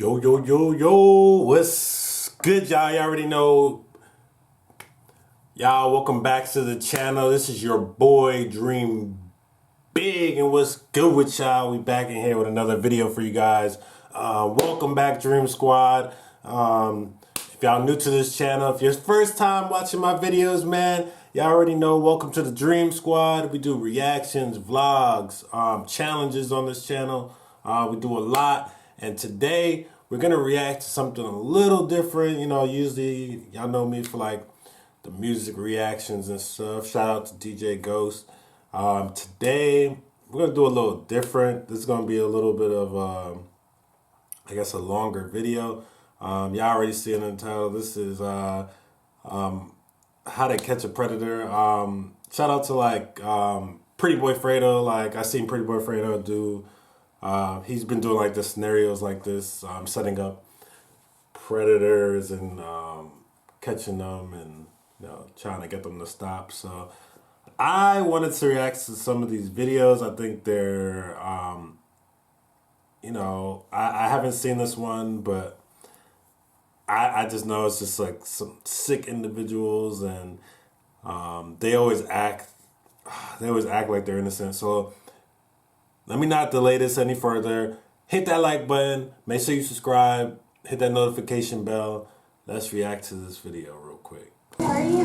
Yo, yo, yo, yo, what's good, y'all? You already know. Y'all, welcome back to the channel. This is your boy, Dream Big, and what's good with y'all? We back in here with another video for you guys. Welcome back, Dream Squad. If y'all new to this channel, if you're first time watching my videos, man, y'all already know, welcome to the Dream Squad. We do reactions, vlogs, challenges on this channel. We do a lot. And today, we're going to react to something a little different. You know, usually, y'all know me for like the music reactions and stuff. Shout out to DJ Ghost. Today, we're going to do a little different. This is going to be a little bit of, I guess, a longer video. Y'all already see it in the title. This is How to Catch a Predator. Shout out to like Pretty Boy Fredo. Like, I seen Pretty Boy Fredo do. He's been doing like the scenarios like this, setting up predators and catching them and trying to get them to stop. So I wanted to react to some of these videos. I think they're, I haven't seen this one, but I just know it's just like some sick individuals, and they always act like they're innocent. So let me not delay this any further. Hit that like button. Make sure you subscribe. Hit that notification bell. Let's react to this video real quick. How are you?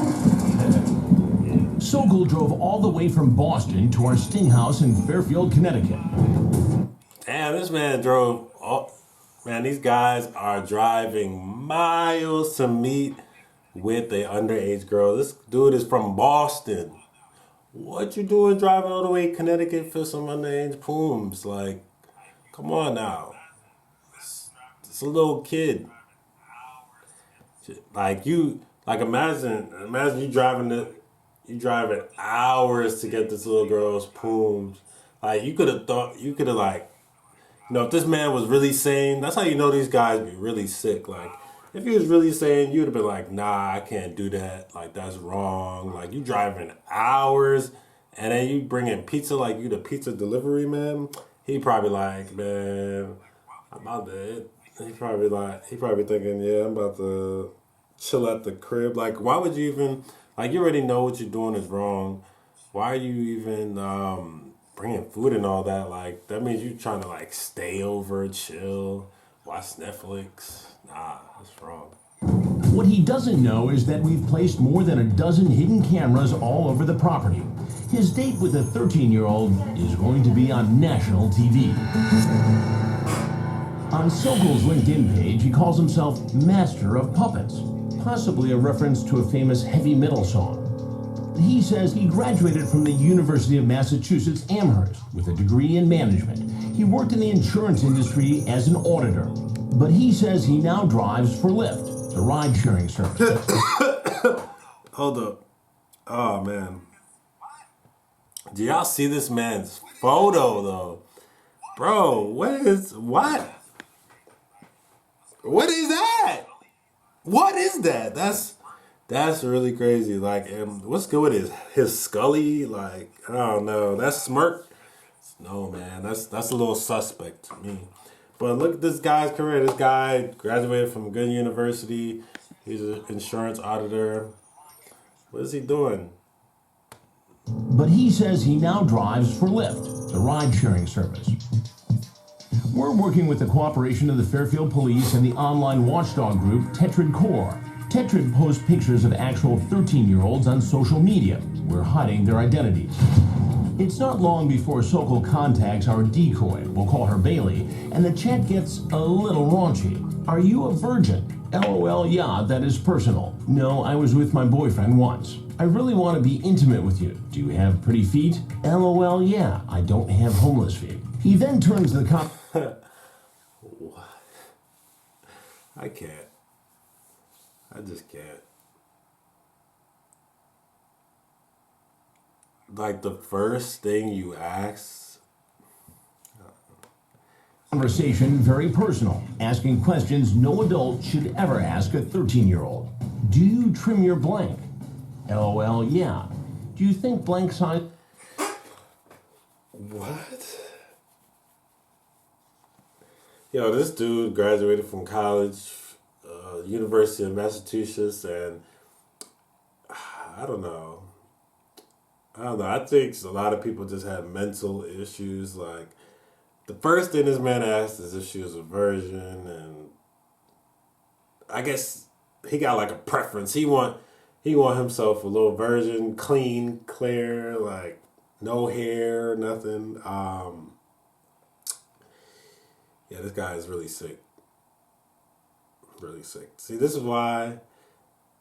Sokol drove all the way from Boston to our sting house in Fairfield, Connecticut. Damn, this man drove. Oh, man, these guys are driving miles to meet with a underage girl. This dude is from Boston. What you doing driving all the way to Connecticut for some underage pooms? Like, come on now. It's a little kid. Like imagine you driving hours to get this little girl's pooms. Like, you could have like, if this man was really sane, that's how you know these guys be really sick. Like, if he was really sane, you'd have been like, nah, I can't do that. Like, that's wrong. Like, you driving hours and then you bringing pizza, like you the pizza delivery man. He probably like, man, I'm about to. He probably thinking, yeah, I'm about to chill at the crib. Like, why would you even, like, you already know what you're doing is wrong. Why are you even bringing food and all that? Like, that means you trying to like stay over, chill, watch Netflix. Nah, that's wrong. What he doesn't know is that we've placed more than a dozen hidden cameras all over the property. His date with a 13-year-old is going to be on national TV. On Sokol's LinkedIn page, he calls himself Master of Puppets, possibly a reference to a famous heavy metal song. He says he graduated from the University of Massachusetts Amherst with a degree in management. He worked in the insurance industry as an auditor, but he says he now drives for Lyft, the ride-sharing service. Hold up. Oh, man. Do y'all see this man's photo, though? Bro, what? What is that? What is that? That's really crazy. Like, what's good with his Scully? Like, I don't know. That smirk? No, man. That's a little suspect to me. But look at this guy's career. This guy graduated from a good university. He's an insurance auditor. What is he doing? But he says he now drives for Lyft, the ride-sharing service. We're working with the cooperation of the Fairfield Police and the online watchdog group Tetrad Core. Tetrad posts pictures of actual 13-year-olds on social media. We're hiding their identities. It's not long before Sokol contacts our decoy, we'll call her Bailey, and the chat gets a little raunchy. Are you a virgin? LOL, yeah, that is personal. No, I was with my boyfriend once. I really want to be intimate with you. Do you have pretty feet? LOL, yeah, I don't have homeless feet. He then turns to the cop. What? I can't. I just can't. Like, the first thing you ask. Conversation very personal, asking questions no adult should ever ask a 13-year-old. Do you trim your blank? LOL, yeah. Do you think blank size? What? Yo, this dude graduated from college, University of Massachusetts, and I don't know. I don't know. I think a lot of people just have mental issues. Like, the first thing this man asked is if she was a virgin, and I guess he got like a preference. He want himself a little virgin, clean, clear, like no hair, nothing. Yeah, this guy is really sick. Really sick. See, this is why.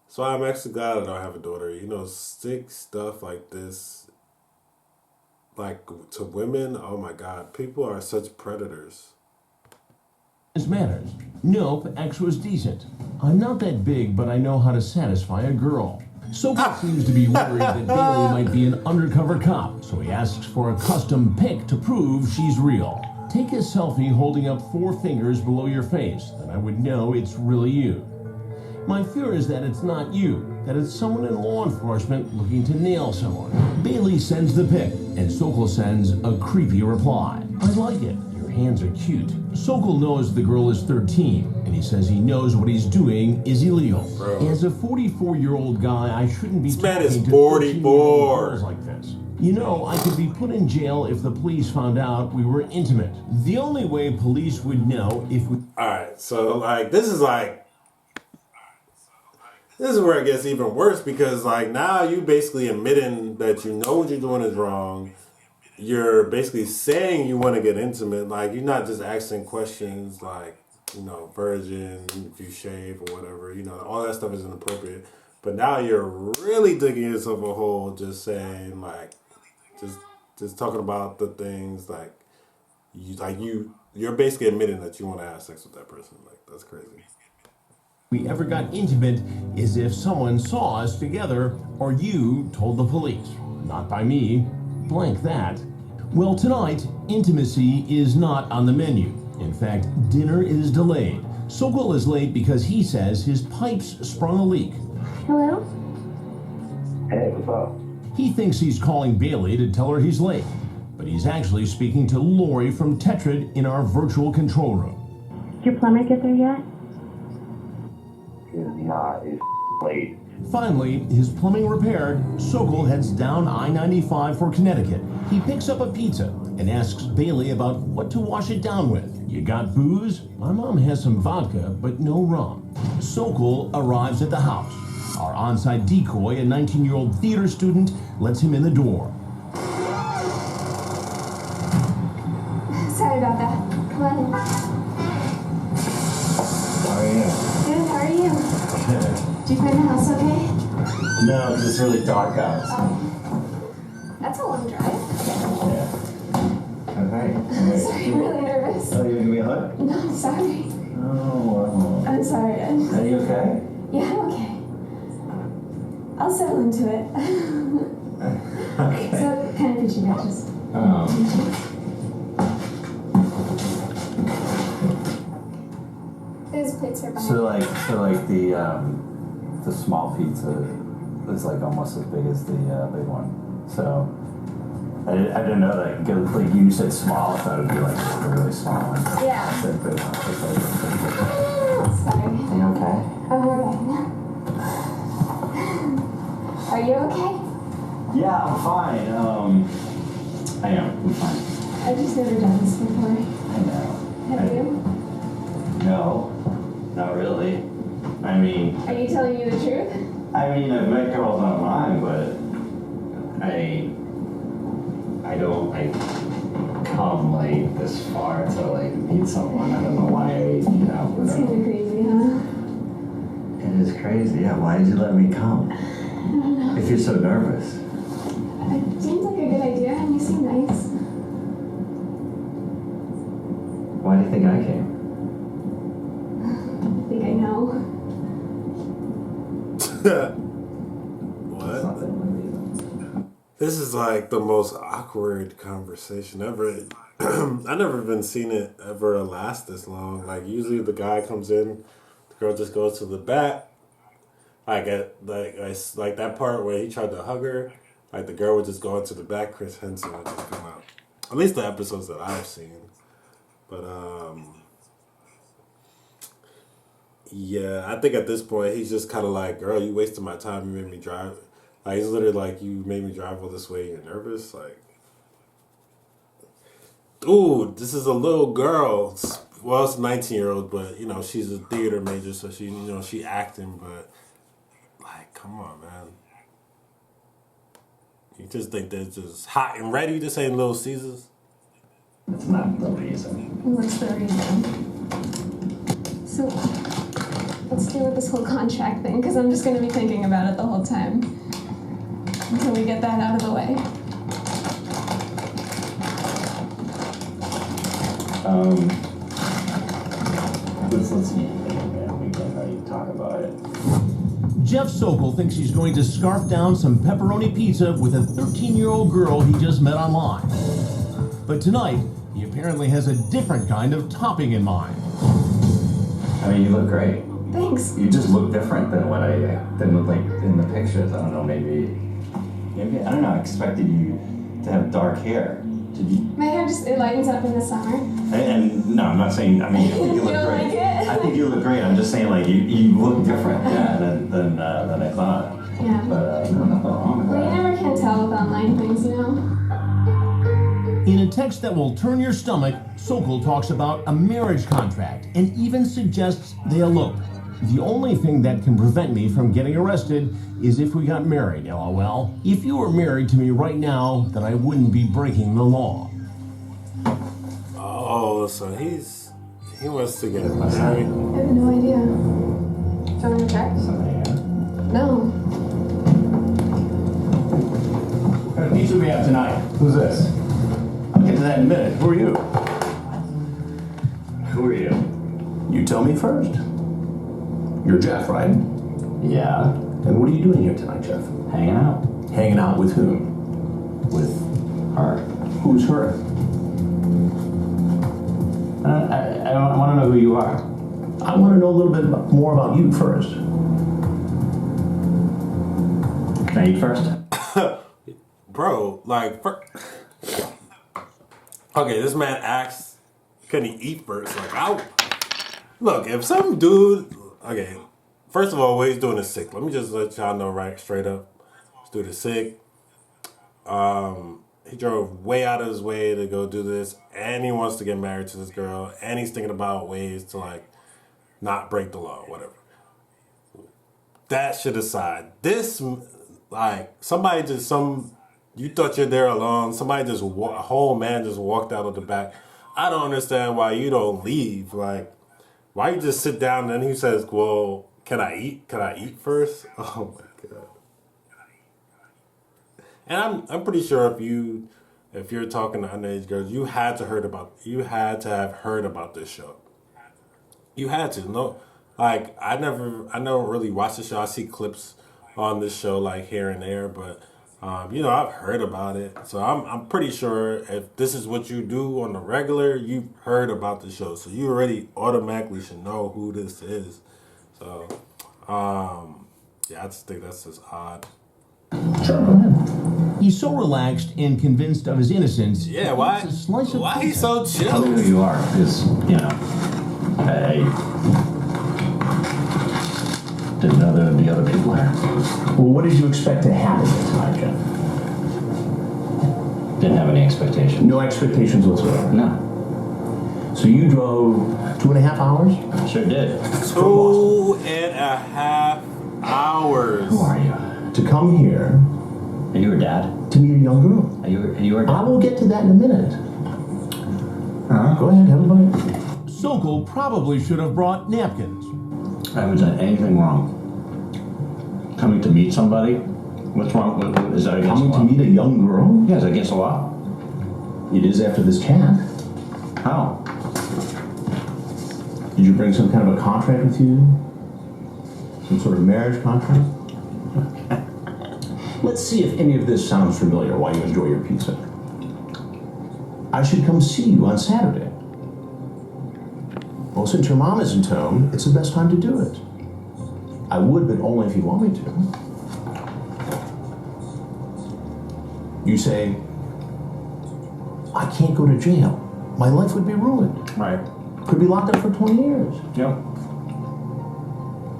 That's why I'm actually glad I don't have a daughter. You know, sick stuff like this, like to women. Oh my God, people are such predators. His manners. Nope, X was decent. I'm not that big, but I know how to satisfy a girl. Sokol seems to be worried that Bailey might be an undercover cop, so he asks for a custom pic to prove she's real. Take a selfie holding up 4 fingers below your face, then I would know it's really you. My fear is that it's not you, that it's someone in law enforcement looking to nail someone. Bailey sends the pic, and Sokol sends a creepy reply. I like it. Your hands are cute. Sokol knows the girl is 13, and he says he knows what he's doing is illegal. Bro. As a 44-year-old guy, I shouldn't be This man is talking to 44. girls like this. You know, I could be put in jail if the police found out we were intimate. The only way police would know if we... Alright, so like this is where it gets even worse because like now you basically admitting that you know what you're doing is wrong. You're basically saying you want to get intimate. Like you're not just asking questions like, you know, virgin, if you shave or whatever, you know, all that stuff is inappropriate. But now you're really digging yourself a hole just saying like just talking about the things you're basically admitting that you want to have sex with that person. Like that's crazy. We ever got intimate is if someone saw us together or you told the police. Not by me. Blank that. Well, tonight, intimacy is not on the menu. In fact, dinner is delayed. Sokol is late because he says his pipes sprung a leak. Hello? Hey, what's up? He thinks he's calling Bailey to tell her he's late, but he's actually speaking to Lori from Tetrad in our virtual control room. Did your plumber get there yet? It's late. Finally, his plumbing repaired, Sokol heads down I-95 for Connecticut. He picks up a pizza and asks Bailey about what to wash it down with. You got booze? My mom has some vodka, but no rum. Sokol arrives at the house. Our on-site decoy, a 19-year-old theater student, lets him in the door. Sorry about that. Come on in. How are you? Good, how are you? Good. Did you find the house okay? No, it's just really dark out. Oh. That's a long drive. Yeah. Okay. Sorry, I'm really nervous. Oh, you gonna give me a hug? No, I'm sorry. Oh, I'm sorry. Are you okay? Yeah, I'm okay. I'll settle into it. Okay. So, kind of pitchy matches. There's plates right behind. So like the small pizza is like almost as big as the big one. So I didn't know that. Like you said small, I thought it'd be like a really small one. Yeah. I said big one. Sorry. Are you okay? I'm okay. Are you okay? Yeah, I'm fine. I am. I'm fine. I've just never done this before. I know. Have you? No, not really. I mean, Are you telling me the truth? I've met girls online, but I don't like come like this far to like meet someone. I don't know why It's kind of crazy, huh? It is crazy. Yeah, why did you let me come? I don't know. If you're so nervous. It seems like a good idea, and you seem nice. Why do you think I came? I think I know. What? Something. This is like the most awkward conversation ever. I've never been seen it ever last this long. Like usually the guy comes in, the girl just goes to the back. Like that part where he tried to hug her, like the girl would just go into the back. Chris Hansen would just come out. At least the episodes that I've seen. But Yeah, I think at this point he's just kind of like, girl, you wasted my time. You made me drive. Like he's literally like, you made me drive all this way. You're nervous. Like, dude, this is a little girl. Well, it's a 19-year-old, but you know she's a theater major, so she acting. But like, come on, man. You just think they're just hot and ready? This ain't Little Caesars. It's not the reason. What's the reason? So, let's deal with this whole contract thing, because I'm just going to be thinking about it the whole time. Until we get that out of the way. Let's see. We can talk about it. Jeff Sokol thinks he's going to scarf down some pepperoni pizza with a 13-year-old girl he just met online. But tonight, he apparently has a different kind of topping in mind. I mean, you look great. Thanks. You just look different than what than like in the pictures. I don't know, maybe I don't know. I expected you to have dark hair. Did you? My hair just, it lightens up in the summer. And no, I'm not saying. I mean, I think you look You don't great. like it? I think you look great. I'm just saying, like you look different, yeah, than I thought. Yeah. But no, nothing wrong with Well, you that. never can tell with online things, you know? In a text that will turn your stomach, Sokol talks about a marriage contract and even suggests they elope. The only thing that can prevent me from getting arrested is if we got married, LOL. If you were married to me right now, then I wouldn't be breaking the law. Oh, so he wants to get married. I have no idea. Do you want to check? No. What kind of pizza we have tonight? Who's this? I'll get to that in a minute. Who are you? Who are you? You tell me first. You're Jeff, right? Yeah, And what are you doing here tonight, Jeff? hanging out Hanging out with whom? with her. Who's her? I want to know who you are. I want to know a little bit more about you first. Can I eat first? Bro, like, okay, this man asks, can he eat first? Like, look, if some dude, okay, first of all, what he's doing is sick. Let me just let y'all know right straight up. This dude is sick. He drove way out of his way to go do this, and he wants to get married to this girl, and he's thinking about ways to, like, not break the law, whatever. That shit aside, this, like, you thought you're there alone. Somebody just, a whole man just walked out of the back. I don't understand why you don't leave. Like, why you just sit down and then he says, well, can I eat? Can I eat first? Oh my God. And I'm pretty sure if you're talking to underage girls, you had to have heard about this show. You had to. No, like I never really watched the show. I see clips on this show like here and there, but I've heard about it. So I'm pretty sure if this is what you do on the regular, you've heard about the show. So you already automatically should know who this is. So yeah, I just think that's just odd. Sure, go ahead. He's so relaxed and convinced of his innocence. Yeah, he why? eats a slice of Why he's pizza. so Tell me chill? who you are, because, I didn't know there would be other people there. Well, what did you expect to happen here tonight, Jeff? Didn't have any expectation. No expectations whatsoever. No, So you drove 2.5 hours? sure did. 2.5 hours. Who are you? To come here Are you her dad? to meet a young girl. Are you her I dad? will get to that in a minute. Go ahead, have a bite. Sokol probably should have brought napkins. I haven't done anything wrong. Coming to meet somebody? What's wrong? Is that against the Coming law? to meet a young girl? Yeah, is that against the law? It is after this chat. How? Did you bring some kind of a contract with you? Some sort of marriage contract? Let's see if any of this sounds familiar while you enjoy your pizza. I should come see you on Saturday. Well, since your mom isn't home, it's the best time to do it. I would, but only if you want me to. You say, I can't go to jail. My life would be ruined. Right. Could be locked up for 20 years. Yep.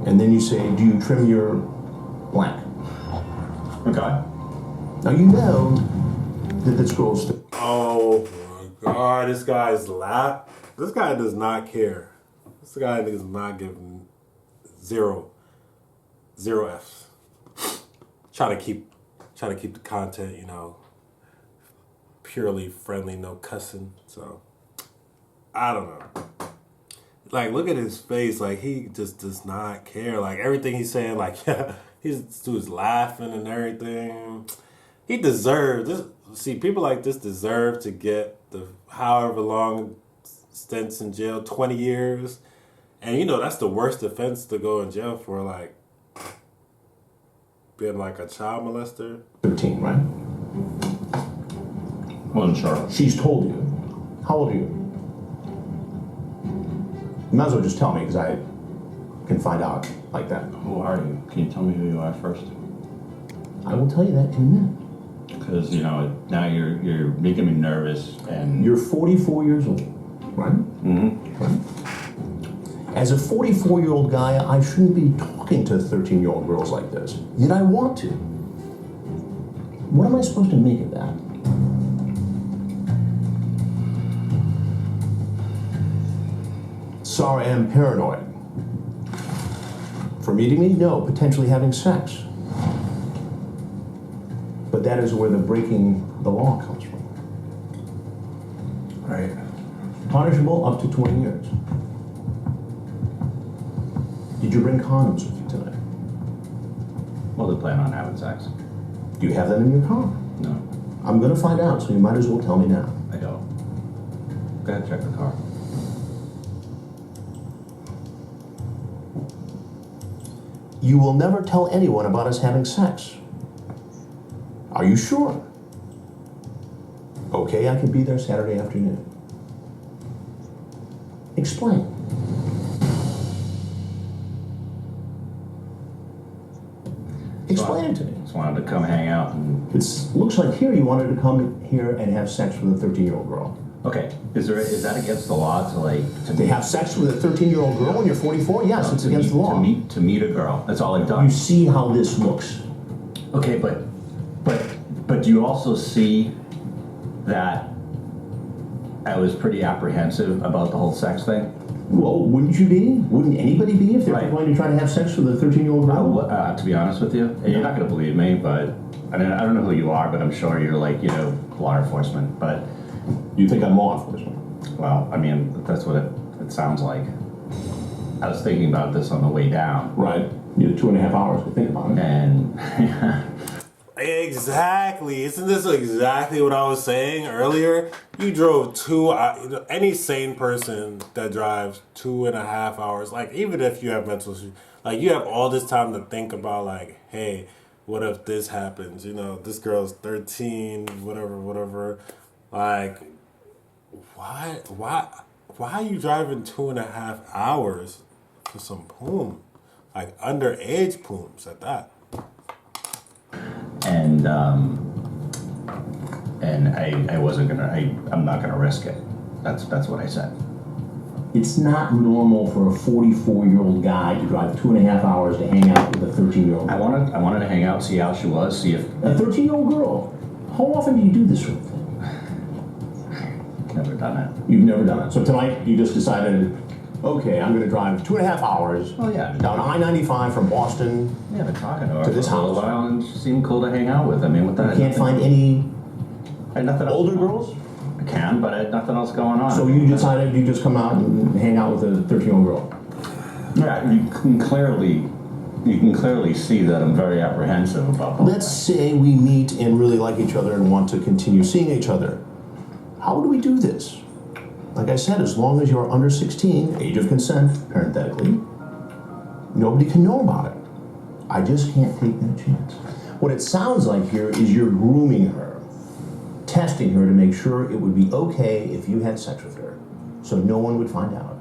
And then you say, do you trim your blank? Okay. Now you know that this girl's... Oh my God, this guy's laugh. This guy does not care. This guy is not giving zero Fs. Try to keep the content, you know, purely friendly, no cussing. So I don't know. Like, look at his face. Like, he just does not care. Like, everything he's saying, like, yeah, this dude's laughing and everything. He deserves this. See, people like this deserve to get the however long stints in jail, 20 years. And, you know, that's the worst offense to go in jail for, like, being like a child molester. 13, right? Wasn't sure. She's told you. How old are you? You might as well just tell me, because I can find out like that. Who are you? Can you tell me who you are first? I will tell you that in a minute. Because, you know, now you're making me nervous and... You're 44 years old, right? Mm-hmm. Right. As a 44-year-old guy, I shouldn't be talking to 13-year-old girls like this. Yet I want to. What am I supposed to make of that? Sorry, I'm paranoid. For meeting me? No, potentially having sex. But that is where the breaking the law comes from. Right. Punishable up to 20 years. Did you bring condoms with you tonight? Well, they plan on having sex. Do you have them in your car? No, I'm gonna find out, so you might as well tell me now. I don't. Go ahead, check the car. You will never tell anyone about us having sex. Are you sure? Okay, I can be there Saturday afternoon. Explain. Explain it to me. Just wanted to come hang out and... It looks like here you wanted to come here and have sex with a 13-year-old girl. Okay, is that against the law To have sex with a 13-year-old girl when you're 44? Yes, it's against the law. To meet a girl. That's all I've done. You see how this looks. Okay, but do you also see that I was pretty apprehensive about the whole sex thing? Well, wouldn't you be? Wouldn't anybody be if they were Right. going to try to have sex with a 13-year-old girl? To be honest with you, and you're not going to believe me, but I don't know who you are, but I'm sure you're like, you know, law enforcement. But You think I'm law enforcement? well, I mean, that's what it sounds like. I was thinking about this on the way down, Right. You had 2.5 hours to think about it. and Exactly. Isn't this exactly what I was saying earlier? You drove any sane person that drives 2.5 hours, like, even if you have mental issues, like, you have all this time to think about, like, hey, what if this happens? You know, this girl's 13, whatever. Like, why are you driving 2.5 hours for some poom? Like, underage pooms at that. and I wasn't gonna. I'm not gonna risk it. That's what I said. It's not normal for a 44-year-old guy to drive 2.5 hours to hang out with a 13-year-old I girl. wanted to hang out, see how she was, see if... A 13-year-old girl? How often do you do this sort of thing? Never done it. You've never done it. So tonight you just decided, okay, I'm going to drive 2.5 hours Oh, yeah. down I-95 from Boston. Yeah, I've been talking to her To for this a little house. while, and she seemed cool to hang out with. I mean, with that... You can't find any I had nothing else. older girls? I can, but I had nothing else going on. So you decided you just come out and hang out with a 13-year-old girl? Yeah, you can clearly see that I'm very apprehensive about that. Let's say we meet and really like each other and want to continue seeing each other. How do we do this? Like I said, as long as you're under 16, age of consent, parenthetically, nobody can know about it. I just can't take that chance. What it sounds like here is you're grooming her, testing her to make sure it would be okay if you had sex with her, so no one would find out.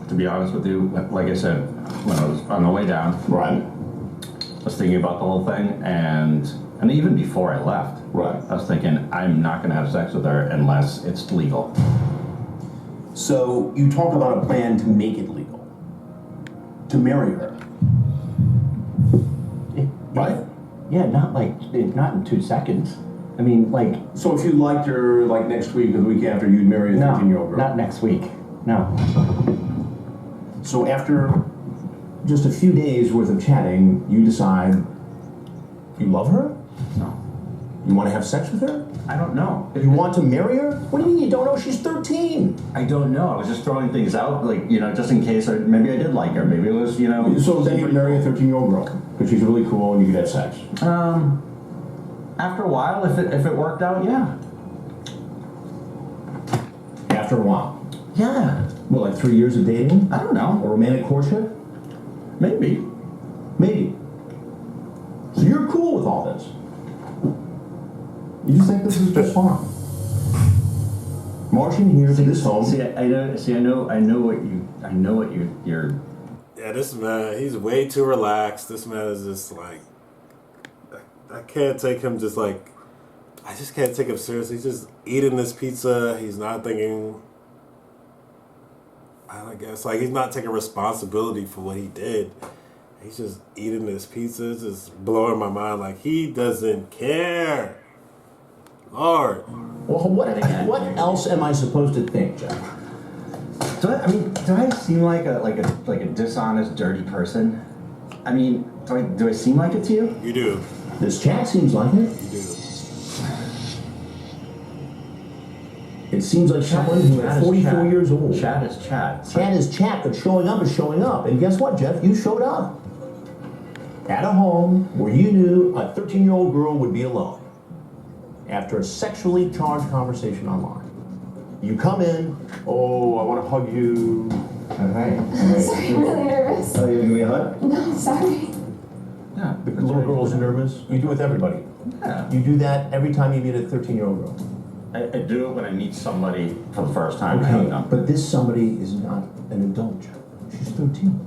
To be honest with you, like I said, when I was on the way down, Right. I was thinking about the whole thing, and even before I left, Right. I was thinking I'm not going to have sex with her unless it's legal. So you talk about a plan to make it legal, to marry her. Yeah, not in 2 seconds. I mean, like. So if you liked her, like next week or the week after, you'd marry a 13-year-old girl? Not next week. No. So after just a few days worth of chatting, you decide you love her? No. You want to have sex with her? I don't know. You want to marry her? What do you mean you don't know? She's 13. I don't know. I was just throwing things out, like, just in case. Maybe I did like her. Maybe it was, So then you'd marry a 13-year-old girl because she's really cool and you could have sex. After a while, if it worked out, yeah. After a while? Yeah. Well, like 3 years of dating? I don't know. A romantic courtship? Maybe. Maybe. So you're cool with all this? You just think this is just fun? Marching here to this home. I know what you're. Yeah, this man, he's way too relaxed. This man is just like, I can't take him just like, I just can't take him seriously. He's just eating this pizza. He's not thinking, I guess, like he's not taking responsibility for what he did. He's just eating this pizza. It's just blowing my mind. Like, he doesn't care. Lord. Well, what else am I supposed to think, Jeff? Do I seem like a dishonest, dirty person? I mean, do I seem like it to you? You do. This chat seems like it. You do. It seems like someone who is 44 years old. Chat is chat. Chat is chat, but showing up is showing up. And guess what, Jeff? You showed up. At a home where you knew a 13-year-old girl would be alone. After a sexually charged conversation online. You come in, oh, I want to hug you. Okay. Sorry, I'm really nervous. Oh, you gonna give me a hug? No, sorry. Yeah. The little girl's nervous. You do it with everybody. Yeah. You do that every time you meet a 13-year-old girl. I do it when I meet somebody for the first time. I hug them. But this somebody is not an adult, Jeff. She's 13.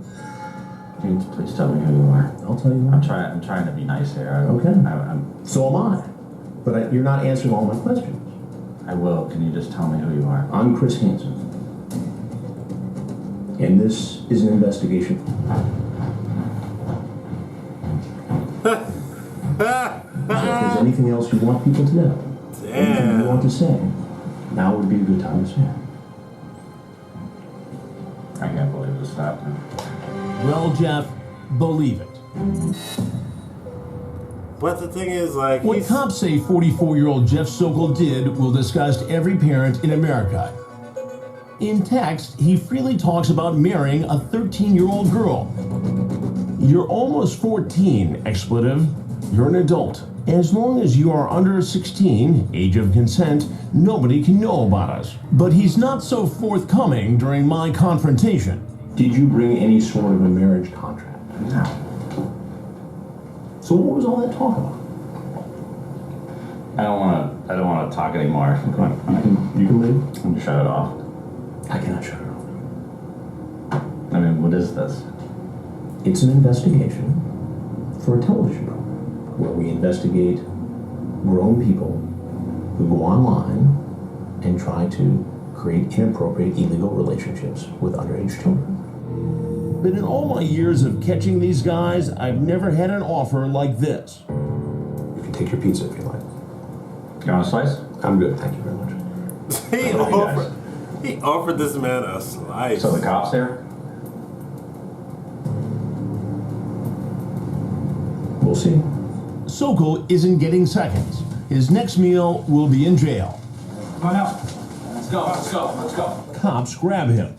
Dude, please tell me who you are. I'll tell you. I'm trying to be nice here. Okay. I'm So am I. But you're not answering all my questions. I will. Can you just tell me who you are? I'm Chris Hansen. And this is an investigation. If there's anything else you want people to know, anything you want to say, now would be a good time to say it. I can't believe this happened. Well, Jeff, believe it. But the thing is, like, What cops say 44-year-old Jeff Sokol did will disgust every parent in America. In text, he freely talks about marrying a 13-year-old girl. You're almost 14, expletive. You're an adult. As long as you are under 16, age of consent, nobody can know about us. But he's not so forthcoming during my confrontation. Did you bring any sort of a marriage contract? No. So what was all that talk about? I don't want to talk anymore. You can leave. I'm gonna shut it off. I cannot shut it off. I mean, what is this? It's an investigation for a television program where we investigate grown people who go online and try to create inappropriate, illegal relationships with underage children. But in all my years of catching these guys, I've never had an offer like this. You can take your pizza if you like. You want a slice? I'm good, thank you very much. He offered this man a slice. So the cops there? We'll see. Sokol isn't getting seconds. His next meal will be in jail. Come on out. Let's go. Cops grab him.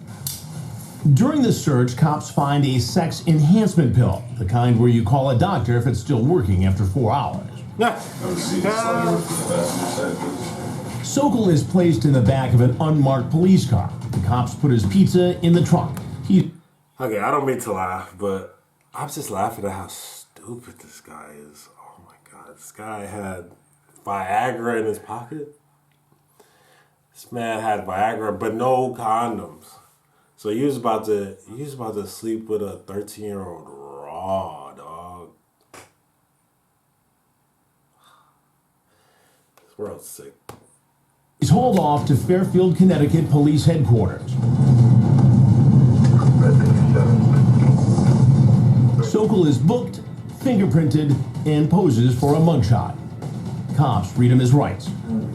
During the search, cops find a sex enhancement pill, the kind where you call a doctor if it's still working after 4 hours. Sokol is placed in the back of an unmarked police car. The cops put his pizza in the trunk. Okay, I don't mean to laugh, but I'm just laughing at how stupid this guy is. Oh my God, this guy had Viagra in his pocket. This man had Viagra, but no condoms. So he was about to sleep with a 13-year-old raw, dog. This world's sick. He's hauled off to Fairfield, Connecticut Police Headquarters. Sokol is booked, fingerprinted, and poses for a mugshot. Cops read him his rights.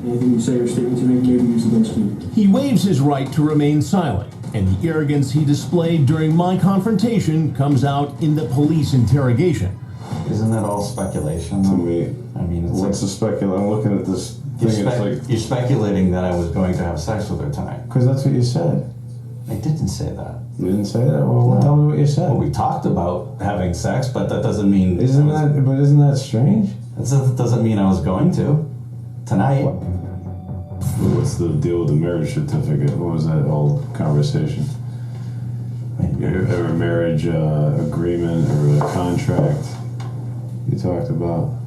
Anything you say or statements you make may be used against you. He waives his right to remain silent, and the arrogance he displayed during my confrontation comes out in the police interrogation. Isn't that all speculation? To me, I mean, it's what's the speculation? I'm looking at this thing. It's like you're speculating that I was going to have sex with her tonight. because that's what you said. I didn't say that. You didn't say that. Well, tell me what you said. Well, we talked about having sex, but that doesn't mean. Isn't that strange? That doesn't mean I was going to tonight. What's the deal with the marriage certificate? What was that whole conversation? Or a marriage agreement or a contract you talked about?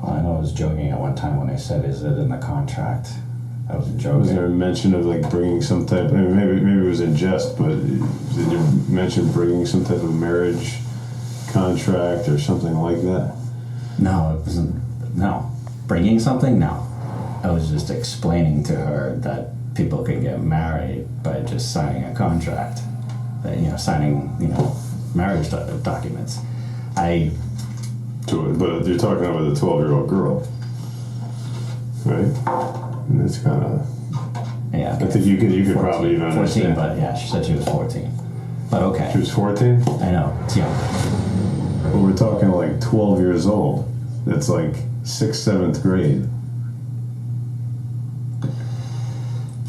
Well, I know I was joking at one time when I said, "Is it in the contract?" I was joking. Was there a mention of like bringing some type? I mean, maybe it was in jest, but did you mention bringing some type of marriage contract or something like that? No, it wasn't. No, bringing something. No, I was just explaining to her that people can get married by just signing a contract. That, signing marriage documents. But you're talking about the 12-year-old girl, right? And it's kind of. Yeah. I think you could probably even 14, understand. but yeah, she said she was 14. But okay. She was 14? I know, it's young. But we're talking like 12 years old. That's like 6th, 7th grade.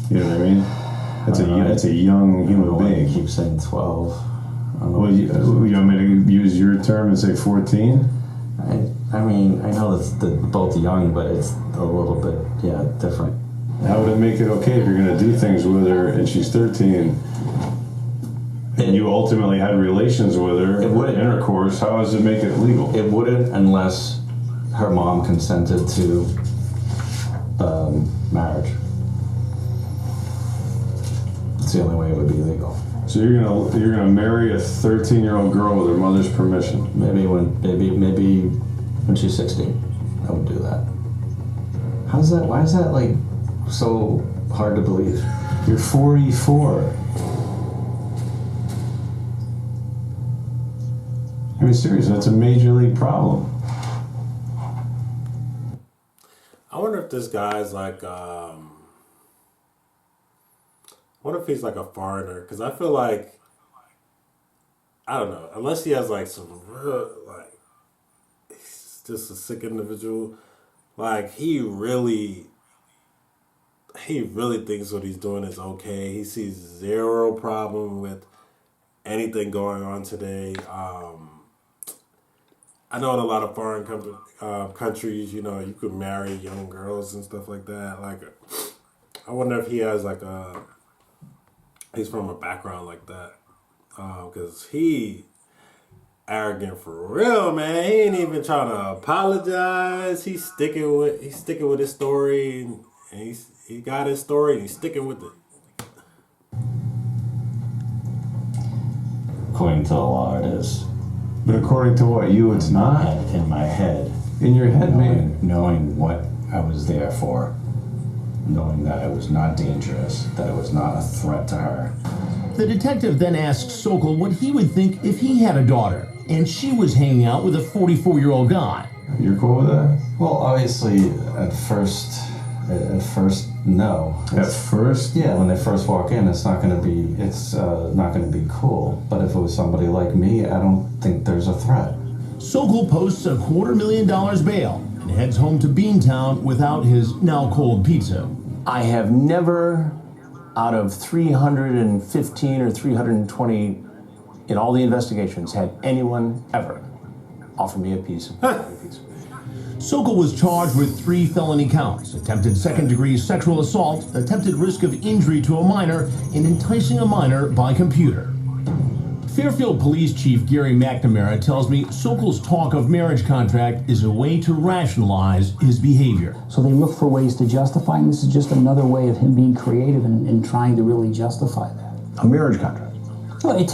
You know what I mean? That's a young human being. Keep saying 12. Well, you want me to use your term and say 14? I mean, I know that's both young, but it's a little bit, different. How would it make it okay if you're going to do things with her and she's 13 and you ultimately had relations with her, intercourse? How does it make it legal? It wouldn't unless her mom consented to marriage. It's the only way it would be legal. So you're gonna marry a 13-year-old girl with her mother's permission? Maybe when she's 16, I would do that. Why is that like so hard to believe? You're 44. I mean, seriously, that's a major league problem. I wonder if this guy's like, what if he's like a foreigner? Because I feel like, I don't know, unless he has like some real, like, he's just a sick individual. Like, he really thinks what he's doing is okay. He sees zero problem with anything going on today. I know in a lot of foreign countries, you could marry young girls and stuff like that. Like, I wonder if he has like he's from a background like that. Because he arrogant for real, man. He ain't even trying to apologize. He's sticking with his story, and he got his story, and he's sticking with it. According to the law, it is. But according to what, it's not? In my head. In your head, man. Knowing what I was there for. Knowing that it was not dangerous, that it was not a threat to her. The detective then asks Sokol what he would think if he had a daughter and she was hanging out with a 44-year-old guy. You're cool with that? Well, obviously, at first, no. At first? Yeah, when they first walk in, it's not going to be cool. But if it was somebody like me, I don't think there's a threat. Sokol posts $250,000 bail and heads home to Beantown without his now cold pizza. I have never, out of 315 or 320 in all the investigations, had anyone ever offer me a piece of pizza. Sokol was charged with 3 felony counts: attempted second-degree sexual assault, attempted risk of injury to a minor, and enticing a minor by computer. Fairfield Police Chief Gary McNamara tells me Sokol's talk of marriage contract is a way to rationalize his behavior. So they look for ways to justify, and this is just another way of him being creative and trying to really justify that. A marriage contract. Well, it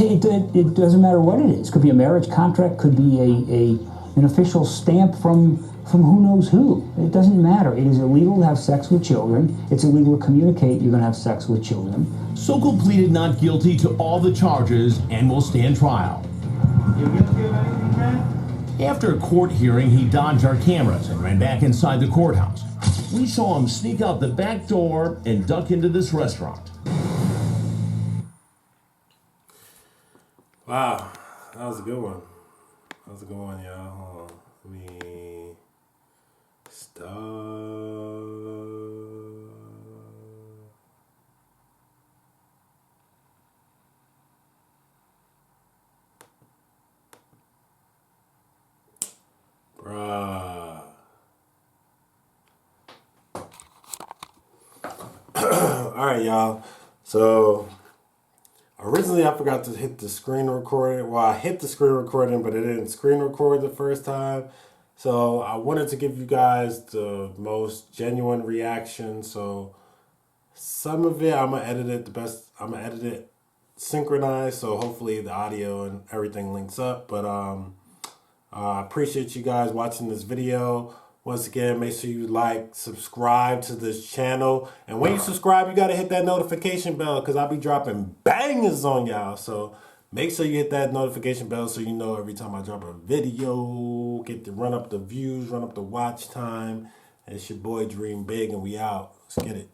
doesn't matter what it is. Could be a marriage contract, could be an official stamp from who knows who. It doesn't matter. It is illegal to have sex with children. It's illegal to communicate you're going to have sex with children. Sokol pleaded not guilty to all the charges and will stand trial. You guilty of anything, man? After a court hearing, he dodged our cameras and ran back inside the courthouse. We saw him sneak out the back door and duck into this restaurant. Wow, that was a good one. That was a good one, y'all. Hold on. Let me stop. Bruh. All right, y'all. So originally I forgot to hit the screen recording. Well, I hit the screen recording, but it didn't screen record the first time. So I wanted to give you guys the most genuine reaction. So some of it I'm gonna edit it the best. I'm gonna edit it synchronized, so hopefully the audio and everything links up. But I appreciate you guys watching this video. Once again, make sure you like, subscribe to this channel. And when you subscribe, you got to hit that notification bell because I'll be dropping bangers on y'all. So make sure you hit that notification bell so you know every time I drop a video. Get to run up the views, run up the watch time. And it's your boy Dream Big, and we out. Let's get it.